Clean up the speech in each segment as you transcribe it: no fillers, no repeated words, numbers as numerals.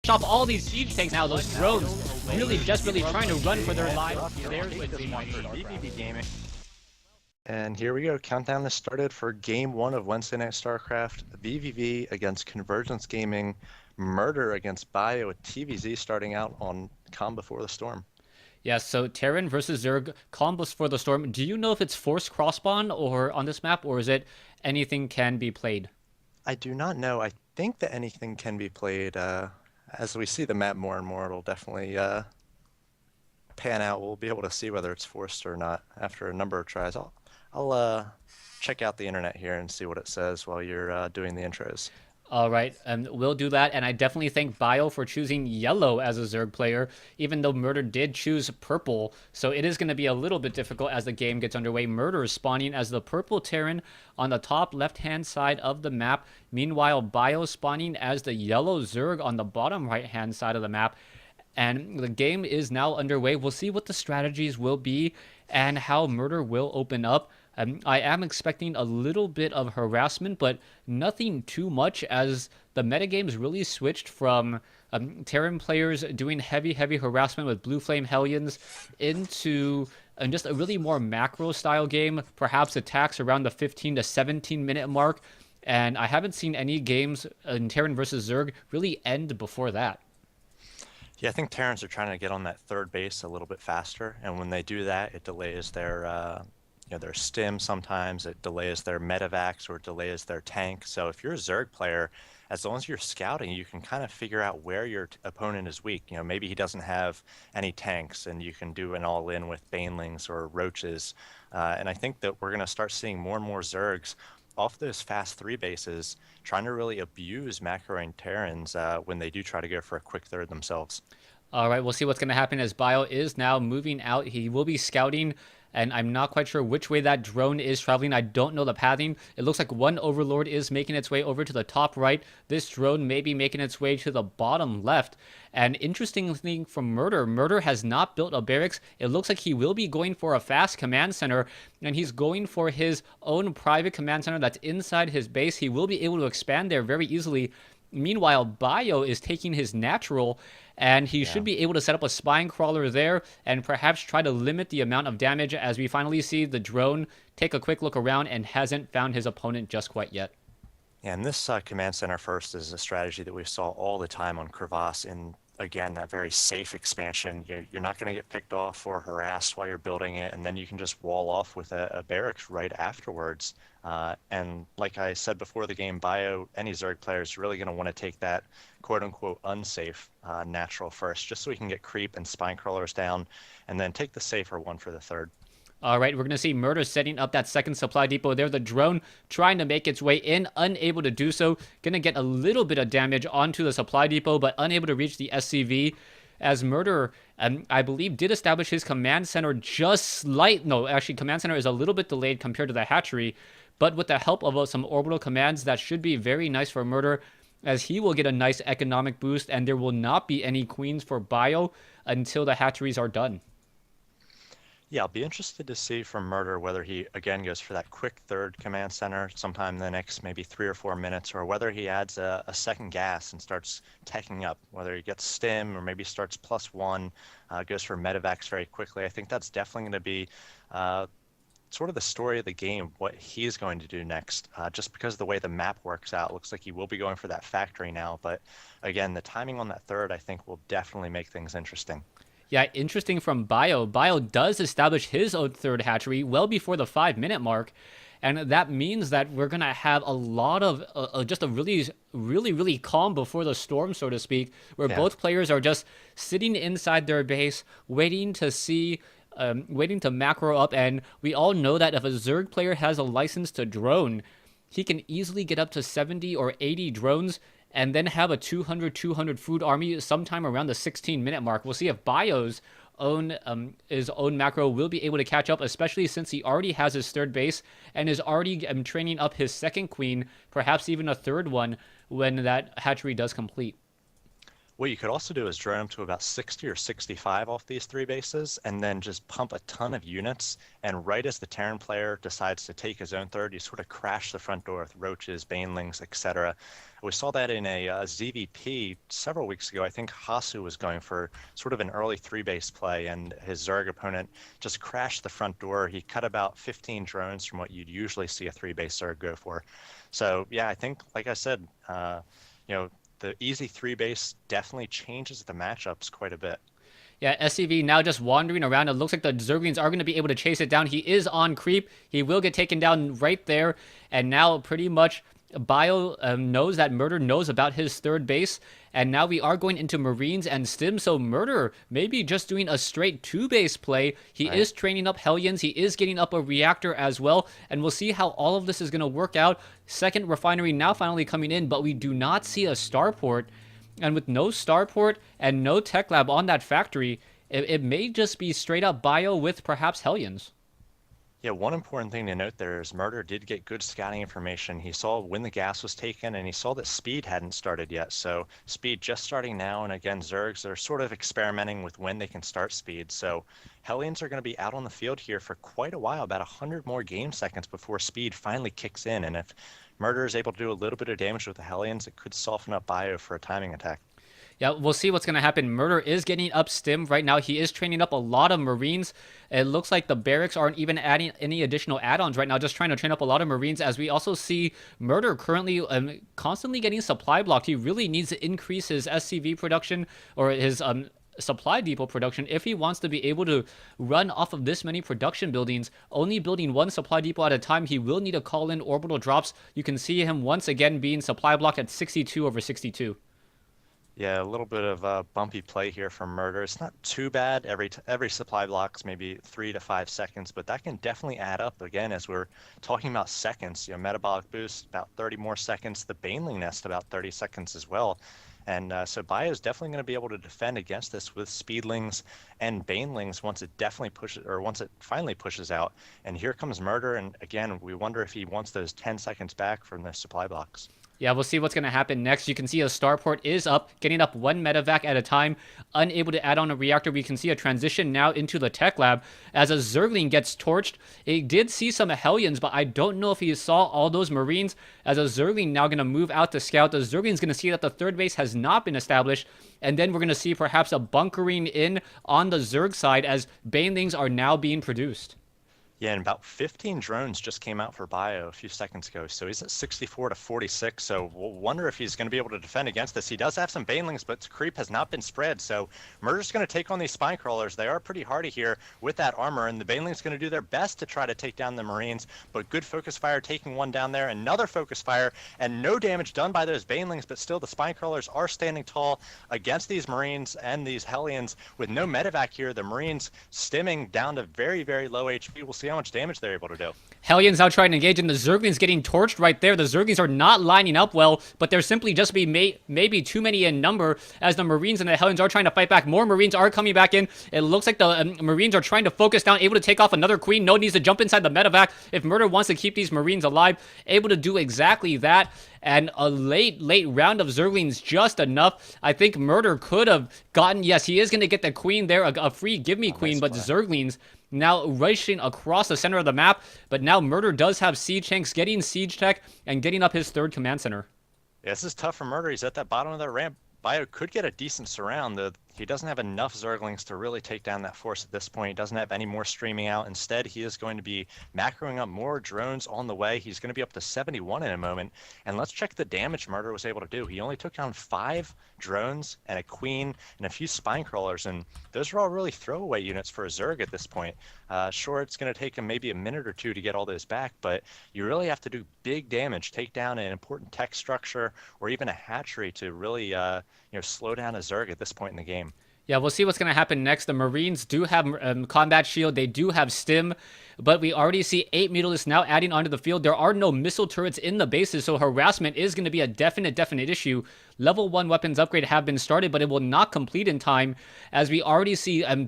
off all these siege tanks now. Those drones really desperately trying to run for their lives. There's Wednesday Night vVv Gaming. And here we go. Countdown has started for Game 1 of Wednesday Night Starcraft. vVv against Convergence Gaming. Murder against Bio with TVZ starting out on Calm Before the Storm. Yeah, so Terran versus Zerg, Calm Before the Storm. Do you know if it's forced cross-spawn or on this map, or is it anything can be played? I do not know. I think that anything can be played. As we see the map more and more, it'll definitely pan out. We'll be able to see whether it's forced or not after a number of tries. I'll check out the internet here and see what it says while you're doing the intros. All right, we'll do that, and I definitely thank Bio for choosing yellow as a Zerg player, even though Murder did choose purple, so it is going to be a little bit difficult as the game gets underway. Murder is spawning as the purple Terran on the top left-hand side of the map. Meanwhile, Bio spawning as the yellow Zerg on the bottom right-hand side of the map. And the game is now underway. We'll see what the strategies will be and how Murder will open up. I am expecting a little bit of harassment, but nothing too much, as the metagames really switched from Terran players doing heavy harassment with Blue Flame Hellions into just a really more macro style game, perhaps attacks around the 15 to 17 minute mark. And I haven't seen any games in Terran versus Zerg really end before that. Yeah, I think Terrans are trying to get on that third base a little bit faster, and when they do that, it delays their stim sometimes, it delays their medevacs or delays their tank. So if you're a Zerg player, as long as you're scouting, you can kind of figure out where your opponent is weak. Maybe he doesn't have any tanks, and you can do an all-in with banelings or roaches. And I think that we're going to start seeing more and more Zergs off those fast 3 bases, trying to really abuse macroing Terrans when they do try to go for a quick third themselves. All right, we'll see what's going to happen as Bio is now moving out. He will be scouting, and I'm not quite sure which way that drone is traveling. I don't know the pathing. It looks like one Overlord is making its way over to the top right. This drone may be making its way to the bottom left. And interesting thing from Murder, Murder has not built a barracks. It looks like he will be going for a fast command center, and he's going for his own private command center that's inside his base. He will be able to expand there very easily. Meanwhile, Bio is taking his natural, and he should be able to set up a spine crawler there and perhaps try to limit the amount of damage, as we finally see the drone take a quick look around and hasn't found his opponent just quite yet. Yeah, and this command center first is a strategy that we saw all the time on Crevasse in, again, that very safe expansion. You're not going to get picked off or harassed while you're building it, and then you can just wall off with a barracks right afterwards. And like I said before the game, Bio, any Zerg player is really going to want to take that quote-unquote unsafe natural first, just so we can get creep and spine crawlers down, and then take the safer one for the third. All right, we're going to see Murder setting up that second supply depot there. The drone trying to make its way in, unable to do so. Going to get a little bit of damage onto the supply depot, but unable to reach the SCV. As Murder, I believe, did establish his command center just slight. No, actually, command center is a little bit delayed compared to the hatchery. But with the help of some orbital commands, that should be very nice for Murder, as he will get a nice economic boost, and there will not be any queens for Bio until the hatcheries are done. Yeah, I'll be interested to see from Murder whether he, again, goes for that quick third command center sometime in the next maybe 3 or 4 minutes, or whether he adds a second gas and starts teching up, whether he gets stim or maybe starts +1, goes for medevacs very quickly. I think that's definitely going to be sort of the story of the game, what he's going to do next, just because of the way the map works out. Looks like he will be going for that factory now, but again, the timing on that third, I think, will definitely make things interesting. Yeah, interesting from Bio. Bio does establish his own third hatchery well before the 5-minute mark, and that means that we're going to have a lot of just a really calm before the storm, so to speak, where both players are just sitting inside their base, waiting to see, waiting to macro up. And we all know that if a Zerg player has a license to drone, he can easily get up to 70 or 80 drones and then have a 200 food army sometime around the 16-minute mark. We'll see if Bio's his own macro will be able to catch up, especially since he already has his third base and is already training up his second queen, perhaps even a third one when that hatchery does complete. What you could also do is drone them to about 60 or 65 off these three bases, and then just pump a ton of units. And right as the Terran player decides to take his own third, you sort of crash the front door with roaches, banelings, etc. We saw that in a ZVP several weeks ago. I think Hasu was going for sort of an early three-base play, and his Zerg opponent just crashed the front door. He cut about 15 drones from what you'd usually see a three-base Zerg go for. So yeah, I think, like I said, you know, the easy three base definitely changes the matchups quite a bit. Yeah, SCV now just wandering around. It looks like the Zerglings are going to be able to chase it down. He is on creep. He will get taken down right there. And now pretty much Bio knows that Murder knows about his third base. And now we are going into Marines and Stim. So Murder maybe just doing a straight two-base play. He Right. is training up Hellions. He is getting up a reactor as well. And we'll see how all of this is going to work out. Second refinery now finally coming in, but we do not see a starport. And with no starport and no tech lab on that factory, it may just be straight up bio with perhaps Hellions. Yeah, one important thing to note there is Murder did get good scouting information. He saw when the gas was taken, and he saw that speed hadn't started yet. So speed just starting now, and again, Zergs are sort of experimenting with when they can start speed. So Hellions are going to be out on the field here for quite a while, about 100 more game seconds before speed finally kicks in. And if Murder is able to do a little bit of damage with the Hellions, it could soften up Bio for a timing attack. Yeah, we'll see what's going to happen. Murder is getting up stim right now. He is training up a lot of Marines. It looks like the barracks aren't even adding any additional add-ons right now, just trying to train up a lot of Marines, as we also see Murder currently constantly getting supply blocked. He really needs to increase his SCV production or his supply depot production if he wants to be able to run off of this many production buildings. Only building one supply depot at a time, he will need to call in orbital drops. You can see him once again being supply blocked at 62 over 62. Yeah, a little bit of a bumpy play here from Murder. It's not too bad. Every supply block's maybe 3 to 5 seconds, but that can definitely add up. Again, as we're talking about seconds, metabolic boost about 30 more seconds, the Baneling Nest about 30 seconds as well. And so Bio is definitely going to be able to defend against this with Speedlings and Banelings once it finally pushes out. And here comes Murder, and again, we wonder if he wants those 10 seconds back from the supply blocks. Yeah, we'll see what's going to happen next. You can see a starport is up, getting up one medevac at a time, unable to add on a reactor. We can see a transition now into the tech lab as a Zergling gets torched. It did see some Hellions, but I don't know if he saw all those Marines. As a Zergling now going to move out to scout. The Zergling's going to see that the third base has not been established, and then we're going to see perhaps a bunkering in on the Zerg side as Banelings are now being produced. Yeah, and about 15 drones just came out for Bio a few seconds ago, so he's at 64 to 46. So we'll wonder if he's going to be able to defend against this. He does have some Banelings, but creep has not been spread, so Murder's going to take on these spine crawlers. They are pretty hardy here with that armor, and the Banelings going to do their best to try to take down the Marines, but good focus fire taking one down there, another focus fire, and no damage done by those Banelings, but still the spine crawlers are standing tall against these Marines and these Hellions. With no medevac here, the Marines stimming down to very, very low HP. We'll see how much damage they're able to do. Hellions now trying to engage, and the Zerglings getting torched right there. The Zerglings are not lining up well, but they're simply just maybe too many in number as the Marines and the Hellions are trying to fight back. More Marines are coming back in. It looks like the Marines are trying to focus down, able to take off another Queen. No needs to jump inside the medevac if Murder wants to keep these Marines alive. Able to do exactly that. And a late round of Zerglings just enough. I think Murder could have gotten, yes, he is going to get the Queen there, a free give me Queen, nice but play. Zerglings now rushing across the center of the map. But now Murder does have siege tanks, getting siege tech and getting up his third command center. Yeah, this is tough for Murder. He's at that bottom of that ramp. Bio could get a decent surround. He doesn't have enough Zerglings to really take down that force at this point. He doesn't have any more streaming out. Instead, he is going to be macroing up more drones on the way. He's going to be up to 71 in a moment. And let's check the damage Murder was able to do. He only took down 5 drones and a Queen and a few spine crawlers, and those are all really throwaway units for a Zerg at this point. Sure, it's going to take him maybe a minute or two to get all those back, but you really have to do big damage, take down an important tech structure or even a hatchery to really slow down a Zerg at this point in the game. Yeah, we'll see what's going to happen next. The Marines do have combat shield. They do have stim, but we already see 8 mutalisks now adding onto the field. There are no missile turrets in the bases, so harassment is going to be a definite issue. level 1 weapons upgrade have been started, but it will not complete in time, as we already see 2-1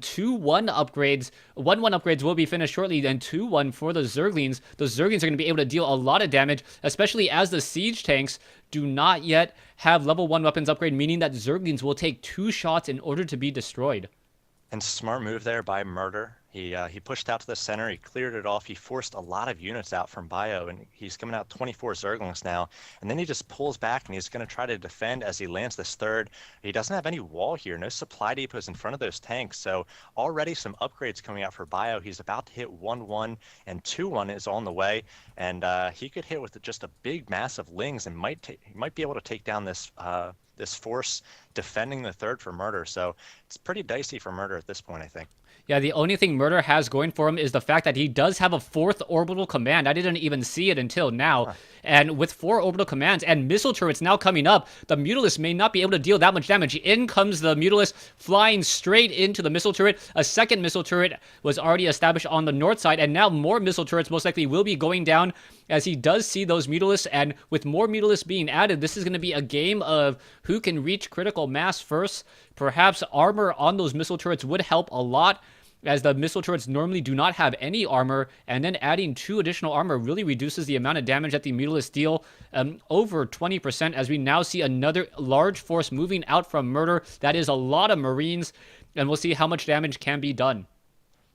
upgrades. 1-1 upgrades will be finished shortly, and 2-1 for the Zerglings. The Zerglings are going to be able to deal a lot of damage, especially as the siege tanks do not yet have level 1 weapons upgrade, meaning that Zerglings will take 2 shots in order to be destroyed. And smart move there by Murder. He pushed out to the center. He cleared it off. He forced a lot of units out from Bio, and he's coming out 24 Zerglings now. And then he just pulls back, and he's going to try to defend as he lands this third. He doesn't have any wall here. No supply depots in front of those tanks. So already some upgrades coming out for Bio. He's about to hit 1-1, and 2-1 is on the way. And he could hit with just a big, massive Lings, and he might be able to take down this this force defending the third for Murder. So it's pretty dicey for Murder at this point, I think. Yeah, the only thing Murder has going for him is the fact that he does have a 4th orbital command. I didn't even see it until now. Huh. And with 4 orbital commands and missile turrets now coming up, the Mutalisk may not be able to deal that much damage. In comes the Mutalisk flying straight into the missile turret. A second missile turret was already established on the north side, and now more missile turrets most likely will be going down as he does see those Mutalisks. And with more Mutalisks being added, this is going to be a game of who can reach critical mass first. Perhaps armor on those missile turrets would help a lot, as the missile turrets normally do not have any armor, and then adding 2 additional armor really reduces the amount of damage that the Mutalisks deal over 20%, as we now see another large force moving out from Murder. That is a lot of Marines, and we'll see how much damage can be done.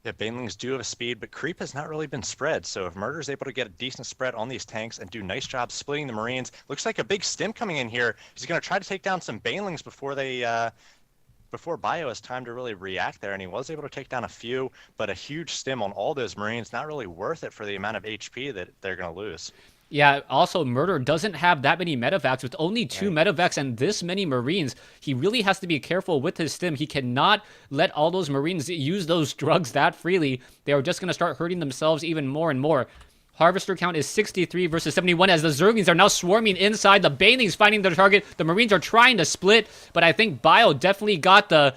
Yeah, Banelings do have a speed, but creep has not really been spread. So if Murder's able to get a decent spread on these tanks and do nice job splitting the Marines, looks like a big stim coming in here. He's going to try to take down some Banelings before Bio has time to really react there, and he was able to take down a few, but a huge stim on all those Marines, not really worth it for the amount of HP that they're going to lose. Yeah, also Murder doesn't have that many medevacs. With only 2 medevacs and this many Marines, he really has to be careful with his stim. He cannot let all those Marines use those drugs that freely. They are just going to start hurting themselves even more and more. Harvester count is 63 versus 71 as the Zerglings are now swarming inside. The Banelings finding their target. The Marines are trying to split, but I think Bio definitely got the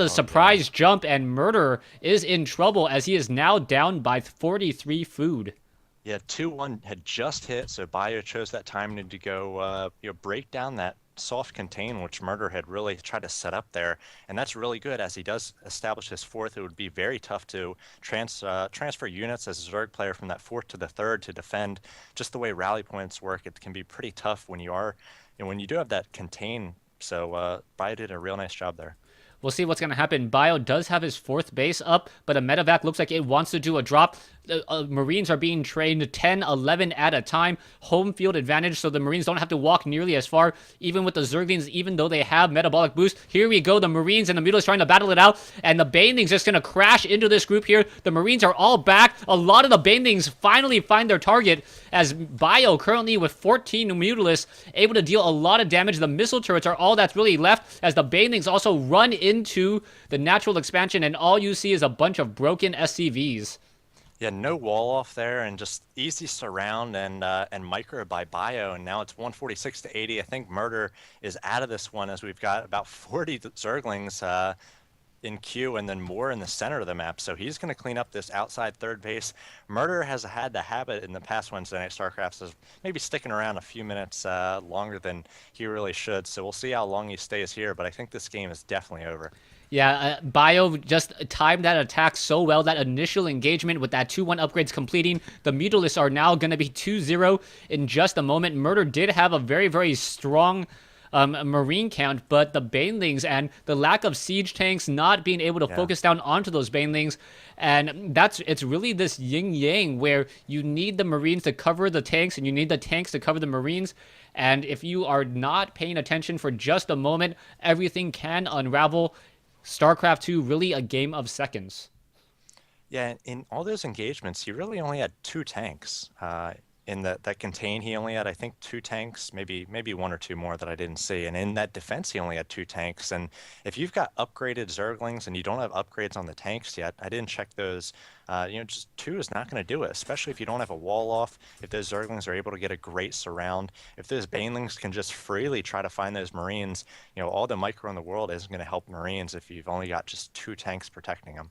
surprise jump, and Murder is in trouble as he is now down by 43 food. Yeah, 2-1 had just hit, so Bio chose that time to go break down that soft contain, which Murder had really tried to set up there, and that's really good. As he does establish his 4th, it would be very tough to transfer units as a Zerg player from that 4th to the 3rd to defend. Just the way rally points work, it can be pretty tough when you do have that contain. So Bio did a real nice job there. We'll see what's going to happen. Bio does have his 4th base up, but a medevac looks like it wants to do a drop. Marines are being trained 10, 11 at a time. Home field advantage, so the Marines don't have to walk nearly as far, even with the Zerglings, even though they have metabolic boost. Here we go, the Marines and the Mutalisks trying to battle it out, and the Banelings just going to crash into this group here. The Marines are all back. A lot of the Banelings finally find their target, as Bio, currently with 14 Mutalisks, able to deal a lot of damage. The missile turrets are all that's really left, as the Banelings also run into the natural expansion, and all you see is a bunch of broken SCVs. Yeah, no wall off there, and just easy surround and micro by Bio, and now it's 146 to 80. I think Murder is out of this one, as we've got about 40 Zerglings in queue, and then more in the center of the map. So he's going to clean up this outside 3rd base. Murder has had the habit in the past Wednesday Night Starcraft of maybe sticking around a few minutes longer than he really should. So we'll see how long he stays here, but I think this game is definitely over. Yeah, Bio just timed that attack so well, that initial engagement with that 2-1 upgrades completing. The Mutalisks are now going to be 2-0 in just a moment. Murder did have a very, very strong Marine count, but the Banelings and the lack of siege tanks not being able to focus down onto those Banelings, and it's really this yin-yang where you need the Marines to cover the tanks and you need the tanks to cover the Marines. And if you are not paying attention for just a moment, everything can unravel. StarCraft 2, really a game of seconds. Yeah, in all those engagements, he really only had 2 tanks. In that contain, he only had, I think, 2 tanks, maybe 1 or 2 more that I didn't see. And in that defense, he only had 2 tanks. And if you've got upgraded Zerglings and you don't have upgrades on the tanks yet, I didn't check those. Just 2 is not going to do it, especially if you don't have a wall off, if those Zerglings are able to get a great surround, if those Banelings can just freely try to find those Marines. All the micro in the world isn't going to help Marines if you've only got just 2 tanks protecting them.